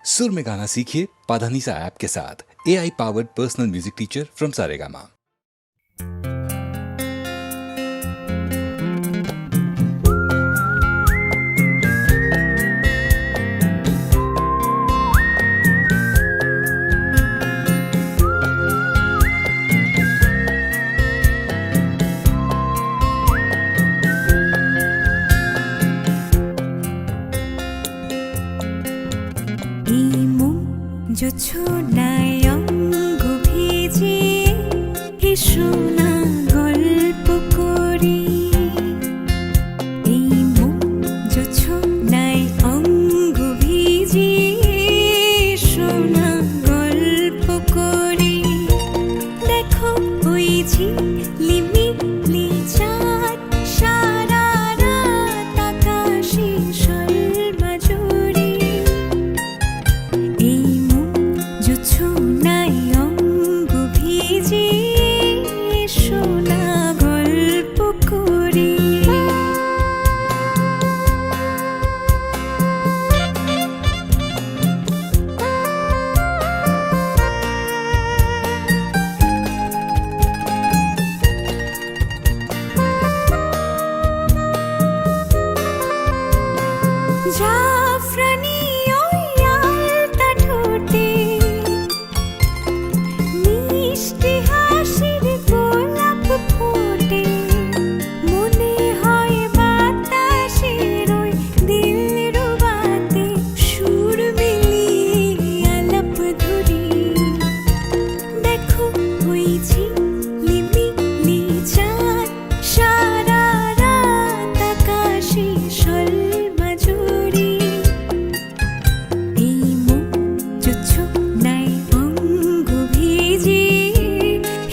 सुर में गाना सीखिए पाधानीसा ऐप के साथ। AI powered personal music teacher from Saregama. जो छोड़ाয় অঙ্গ ভিজিয়ে এসো না গল্প করি। এই মন जो छोड़ায় অঙ্গ ভিজিয়ে এসো না গল্প করি। দেখো ওই ঝিলিমিলি চাঁদ সারা রাত আকাশে সর্বজুড়ে। এই ছোনায় অঙ্গ ভিজিয়ে এসো না গল্প করি। জাফরানি ওই আলতা ঠোঁটে মিষ্টি হাসির গোলাপ ফোটে। মনে হয় বাতাসের ওই দিলরুবাতে সুর মিলিয়ে আলাপ ধরি। দেখো ওই ঝিলিমিলি চাঁদ সারা রাত আকাশে সর্বজুড়ে। এই মন जो ছোনায় অঙ্গ ভিজিয়ে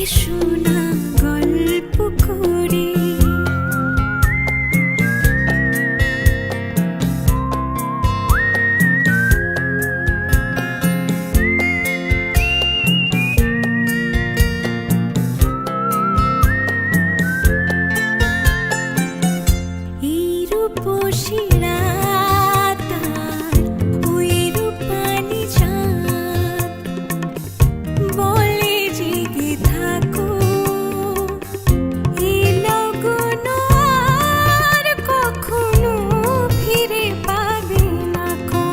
এসো না গল্প করি। এই রূপসী রাত আর ওই রূপালি চাঁদ বলে জেগে থাকো। এই লগন আর কখনো ফিরে পাবে না কো।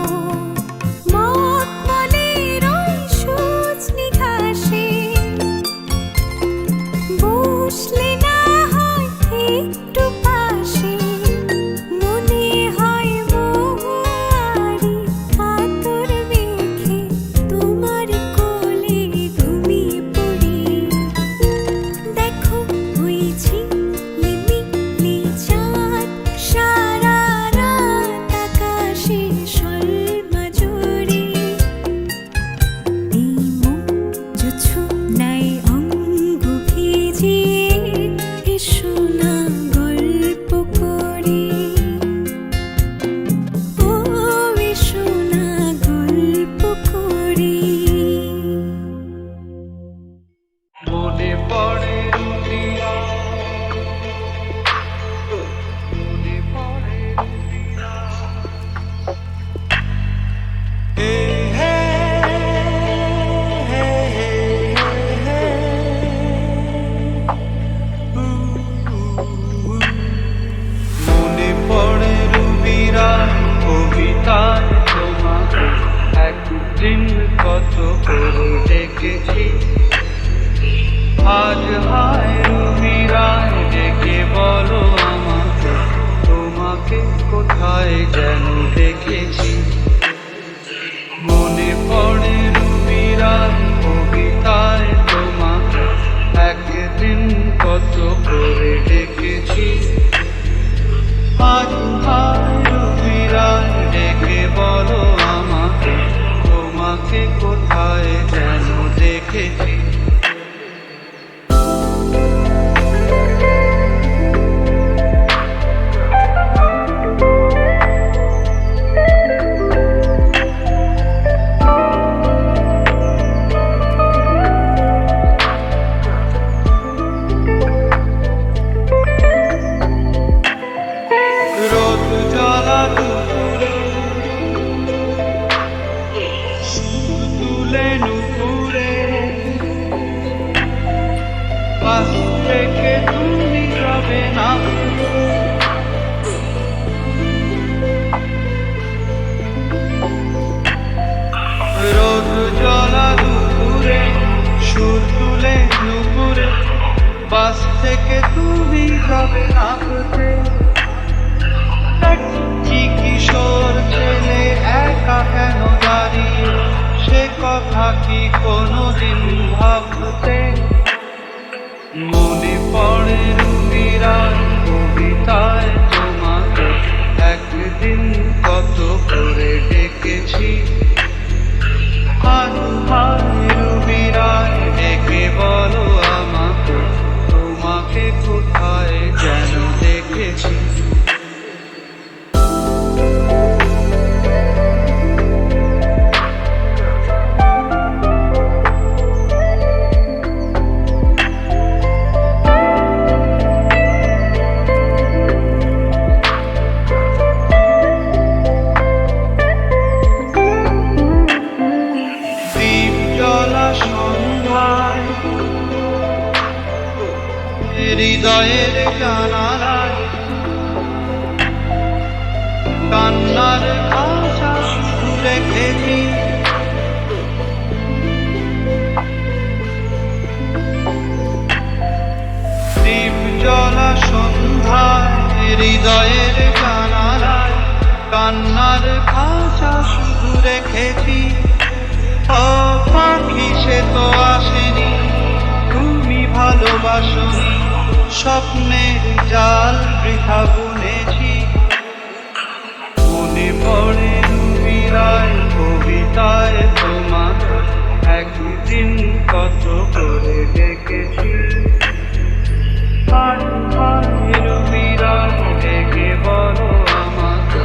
মখমলের ওই সজনি ঘাসে বসলে না হয় একটু পাশে। মনে হয় মহুয়ারি আতর মেখে তোমার কোলে ঘুমিয়ে পড়ি। দেখো ওই ঝিলিমিলি চাঁদ সারা রাত আকাশে সর্বজুড়ে। এই মন जो ছোনায় অঙ্গ ভিজিয়ে এসো না গল্প করি। ও এসো না গল্প করি। মনে পড়ে রুবিয়া, মনে পড়ে রুবিয়া। হে হে হে হে হে মনে পড়ে রুবিরা কবিতায় তোমাকে একদিন কত করে দেখেছি। আজ হায় রুবিরায় ডেকে বলো আমাকে, তোমাকে কোথায় যেন দেখেছি। মনে পড়ে রুবিরায় কবিতায় তোমাকে একদিন কত করে দেখেছি। আজ হায় রুবিরায় ডেকে বলো আমাকে, তোমাকে কোথায় যেন দেখেছি। রোদ তুলে নুপুরে পাশ থেকে তুমি যাবে না রোদ জ্বলা দুপুরে সুর তুলে নুপুরে বাস থেকে তুমি যাবে নামতে কি কিশোর ছেলে একা কেন দাঁড়িয়ে সে কথা কি কোনোদিন ভাবতে মনে পড়ে রুমিরার কবিতায় তোমাকে একদিন কত করে ডেকেছি রুমিরায় ডেকে বলো আমাকে তোমাকে কোথায় যেন দেখেছি হৃদয়ের জানালায় কান্নার ভাষা শুধু রেখেছি দীপ জ্বলা সন্ধ্যায় হৃদয়ের জানালায় কান্নার ভাষা শুধু রেখেছি ও পাখি সে তো আসেনি তুমি ভালোবাসনি স্বপ্নের জাল বৃথা বুনেছি মনে পড়ে রুমিরায় কবিতায় তোমাকে একদিন কত করে ডেকেছি রুমিরায় ডেকে বলো আমাকে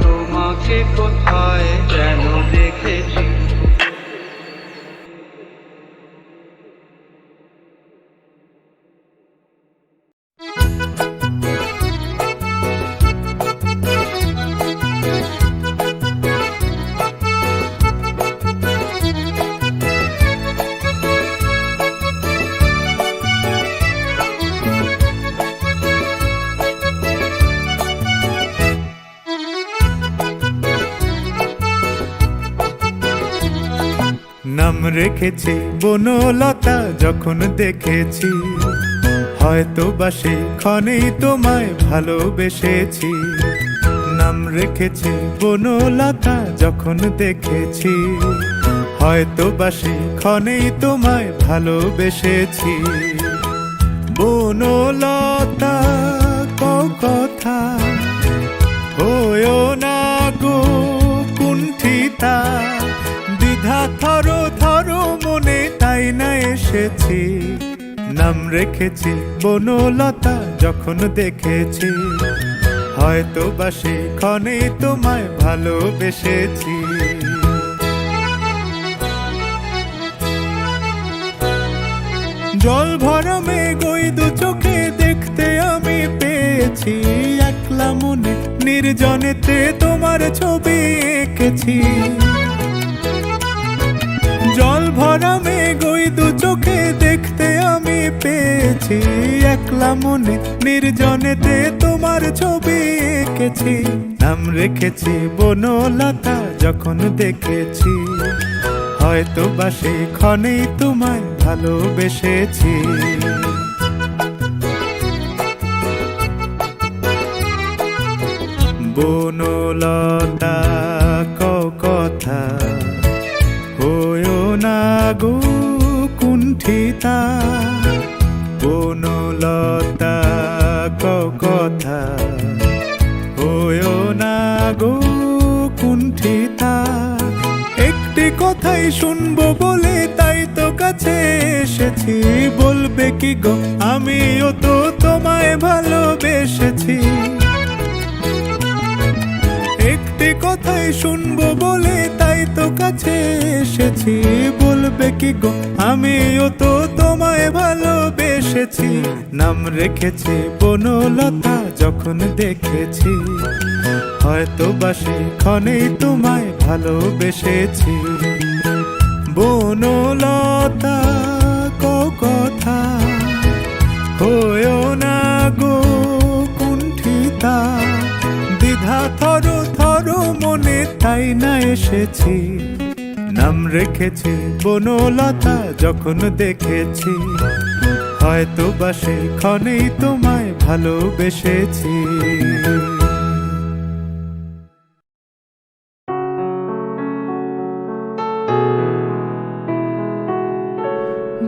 তোমাকে কোথায় যেন দেখেছি নাম রেখেছি বনলতা যখন দেখেছি হয়তো বা সেক্ষণেই তোমায় ভালোবেসেছি নাম রেখেছি বনলতা যখন দেখেছি হয়তো বা সেক্ষণেই তোমায় ভালোবেসেছি বনলতা কথা হয়ো না গো কুণ্ঠিতা দ্বিধা থরো থরো মনে তাই না এসেছি নাম রেখেছি বনলতা যখন দেখেছি হয়তো বা সেক্ষণেই তোমায় ভালোবেসেছি জল ভরা মেঘ ওই দু চোখে দেখতে আমি পেয়েছি একলা মনে নির্জনেতে তোমার ছবি এঁকেছি জল ভরা মেঘ ওই দু চোখে দেখতে আমি পেয়েছি একলা মনে নির্জনেতে তোমার ছবি এঁকেছি নাম রেখেছি বনলতা যখন দেখেছি হয়তো বা সেক্ষণেই তোমায় ভালোবেসেছি বনলতা কথা হয়ো না গো কুণ্ঠিতা বনলতা কথা হয়ো না গো কুণ্ঠিতা একটি কথাই শুনবো বলে তাই তো কাছে এসেছি বলবে কি গো আমিও তো তোমায় ভালোবেসেছি একটি কথাই শুনবো বলে তাই তো কাছে এসেছি বলবে কি গো আমিও তো তোমায় ভালোবেসেছি নাম রেখেছি বনলতা যখন দেখেছি হয়তো বা সেক্ষণেই তোমায় ভালোবেসেছি বনলতা কথা হয়েও না গো কুণ্ঠিতা, দ্বিধা থরু থরু মনে তাই না এসেছি, নাম রেখেছি বনলতা যখন দেখেছি, হয়তো বা সেই ক্ষণেই তোমায় ভালোবেসেছি।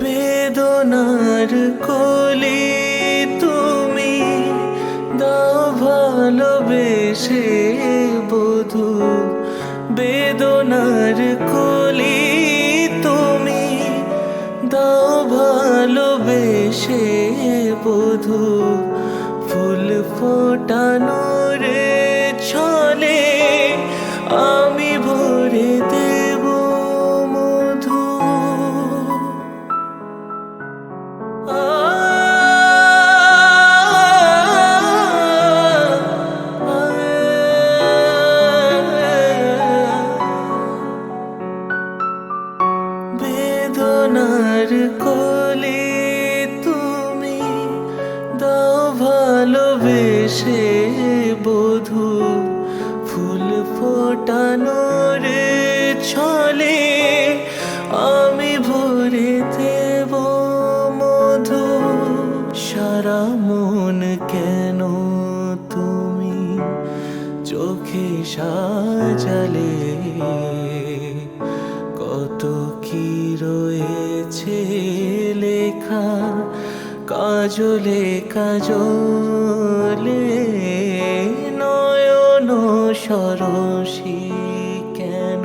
বেদনার কোলে তুমি দাও ভালোবেসে বধূ, বেদনার কোলে তুমি দাও ভালোবেসে বধূ, ফুল ফোটানোর ছলে আমি ভরে দেব মধু। বেদনার কোলে তুমি দাও ভালোবেসে বধূ, ফুল ফোটানোর ছলে আমি ভরে দেব মধু। সারা মন কেন তুমি চোখে সাজালে, কত কি রয়েছে লেখা কাজলে কাজলে, নয়ন সরসী কেন।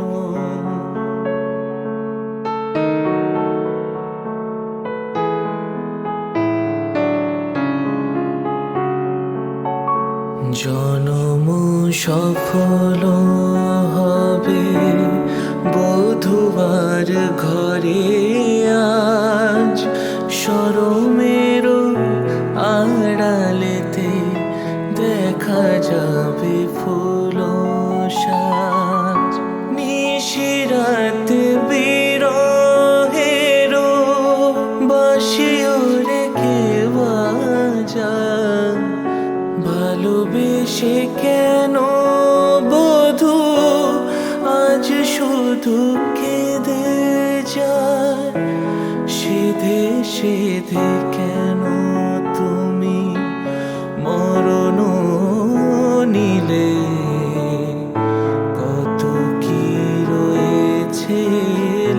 জনম সফল হবে বধূবার ঘরে আজ, শরমের আড়ালেতে দেখা যাবে ফুল সাজ। নিশিরাতে বিরহের বাঁশিও রেখে বাজায়, ভালোবেসে কেন বধূ আজ শুধু কেঁদে যায়, সেধে সেধে কেন তুমি মরণ নিলে, কত কি রয়েছে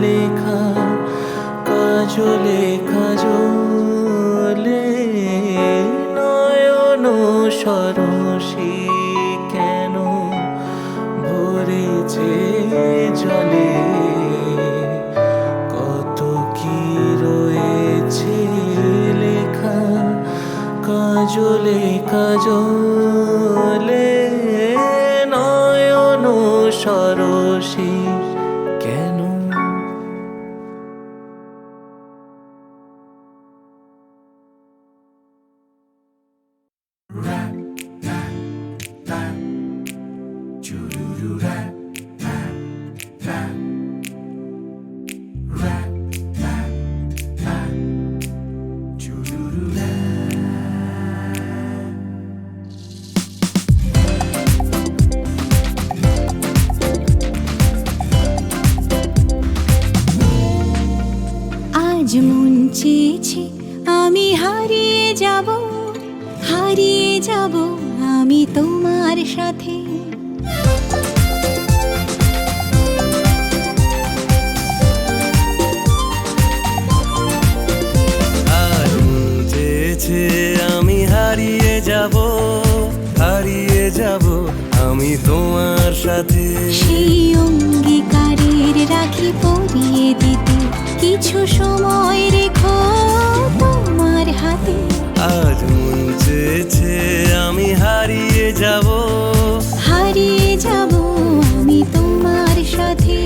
লেখা কাজলে কাজলে, নয়ন সরসী কেন ভরেছে জলে, কত কি রয়েছে লেখা কাজলে কাজলে, নয়ন সরসী কেন। আজ মন চেয়েছে আমি হারিয়ে যাব, হারিয়ে যাব আমি তোমার সাথে। আজ মন চেয়েছে আমি হারিয়ে যাব, হারিয়ে যাব আমি তোমার সাথে। সেই অঙ্গীকারের রাখি পরিয়ে দিতে কিছু সময় রেখো তোমার হাতে। আজ মন চেয়েছে আমি হারিয়ে যাব, হারিয়ে যাব আমি তোমার সাথে।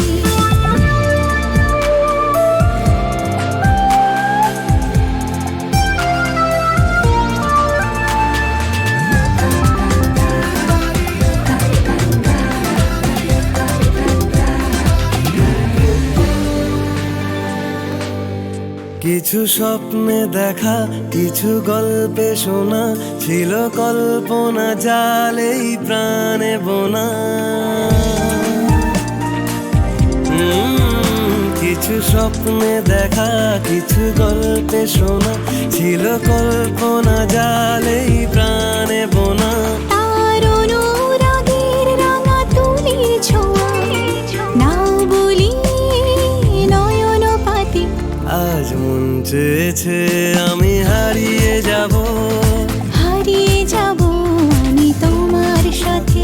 কিছু স্বপ্নে দেখা, কিছু গল্পে শোনা, ছিল কল্পনা জালেই প্রাণে বোনা। কিছু স্বপ্নে দেখা, কিছু গল্পে শোনা, ছিল কল্পনা জালেই প্রাণে বোনা। তার অনুরাগের রাঙা তুলির ছোঁয়া, নাও বলি নয়ন পাতি। আজ মন চেয়েছে আমি হারিয়ে যাব, হারিয়ে যাব আমি তোমার সাথে।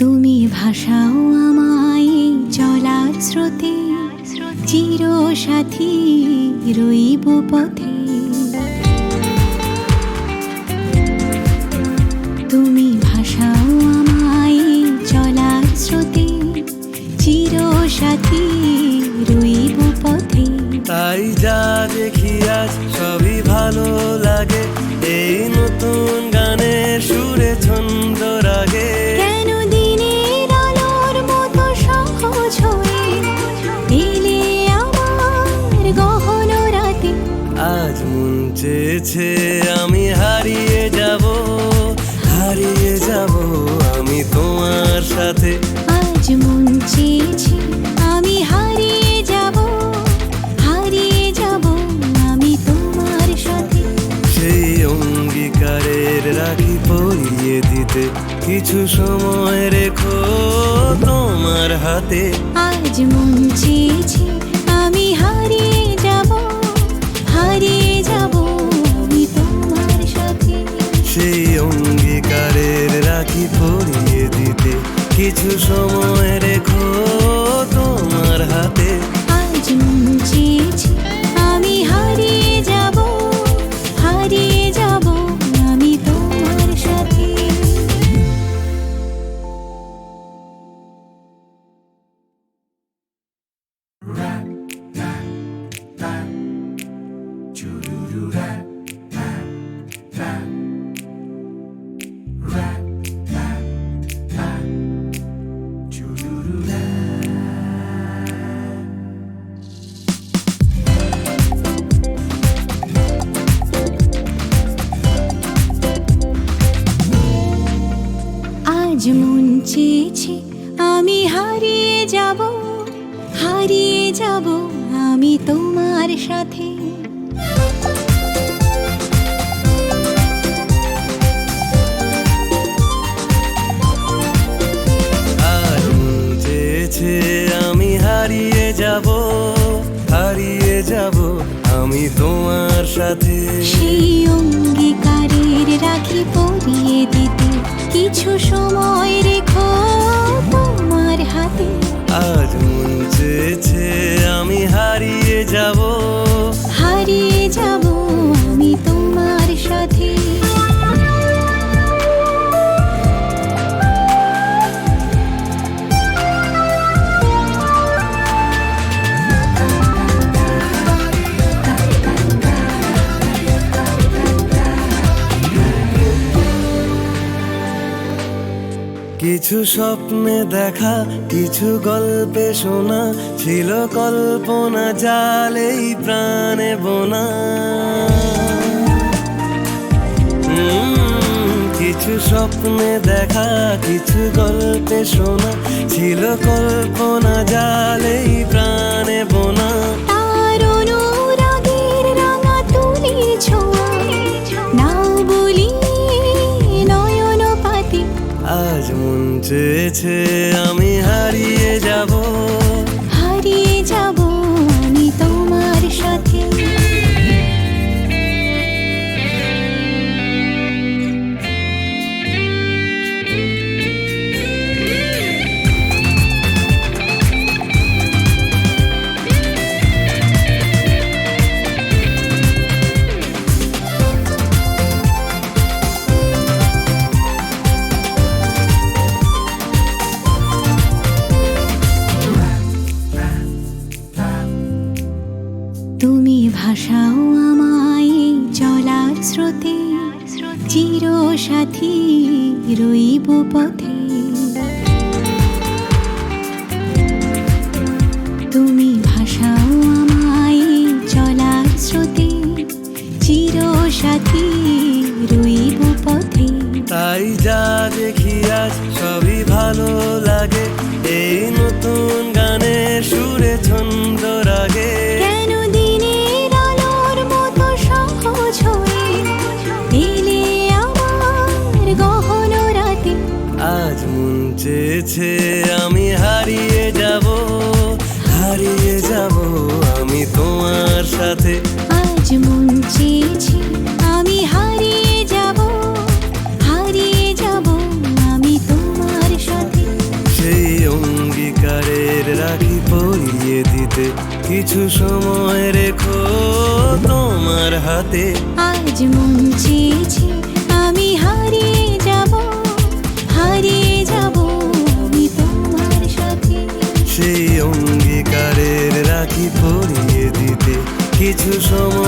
তুমি ভাসাও আমায় এই চলার স্রোতে, চির সাথী রইব পথে। তুমি ভাসাও আমায় এই চলার স্রোতে, চির সাথী রইব পথে। তাই যা দেখি আজ সবই ভালো লাগে, এই নতুন গানের সুরে ছন্দ রাগে। কেন দিনের আলোর মতো সহজ হয়ে এলে আমার গহন রাতে। আজ মন চেয়েছে আমি হারিয়ে যাব, হারিয়ে যাব আমি তোমার সাথে। আজ মন চেয়েছে আমি হারিয়ে যাব, হারিয়ে যাব আমি তোমার সাথে। সেই অঙ্গীকারের রাখি পরিয়ে দিতে কিছু সময় রেখো তোমার হাতে। আজ মন চেয়েছে আমি হারিয়ে যাব, হারিয়ে যাব আমি তোমার সাথে। সেই অঙ্গীকারের রাখি পরিয়ে দিতে কিছু সময় রেখো তোমার হাতে। আজ মন চেয়েছে আমি হারিয়ে যাব, হারিয়ে যাব আমি তোমার সাথে। আজ মন চেয়েছে আমি হারিয়ে যাব, হারিয়ে যাব আমি তোমার সাথে। আজ মন চেয়েছে আমি হারিয়ে যাব, হারিয়ে যাব আমি তোমার সাথে। সেই অঙ্গীকারের রাখি পরিয়ে দিতে কিছু সময় রেখো তোমার হাতে। আজ মন চেয়েছে আমি হারিয়ে যাব, হারিয়ে যাব আমি তোমার সাথে। কিছু স্বপ্নে দেখা, কিছু গল্পে শোনা, ছিল কল্পনা জালেই প্রাণে বোনা। কিছু স্বপ্নে দেখা, কিছু গল্পে শোনা, ছিল কল্পনা জালেই প্রাণে বোনা। তার অনুরাগের রাঙা তুলির ছোঁয়া, নাও বলি নয়ন পাতি। আজ মন চেয়েছে আমি হারিয়ে যাব, হারিয়ে যাব আমি তোমার সাথে। ভাষাও আমায় চলার স্রোতে, চির সাথী রইব পথে। তুমি ভাষাও আমায় চলার স্রোতে, চির সাথী রইব পথে। তাই যা দেখি আজ সবই ভালো লাগে, এই নতুন গানের সুরে ছন্দ রাগে। কেন দিনের আলোর মতো সহজ হয়ে এলে আমার গহন রাতে। আজ মন চেয়েছে আমি হারিয়ে যাব, হারিয়ে যাব আমি তোমার সাথে। আজ মন চেয়েছে আমি হারিয়ে যাব, হারিয়ে যাব আমি তোমার সাথে। সেই অঙ্গীকারের রাখি পরিয়ে দিতে কিছু সময় রেখো তোমার হাতে। আজ মন চেয়েছে আমি হারিয়ে যাব, হারিয়ে যাব আমি তোমার সাথে। সেই অঙ্গীকারের রাখি পরিয়ে দিতে কিছু সময়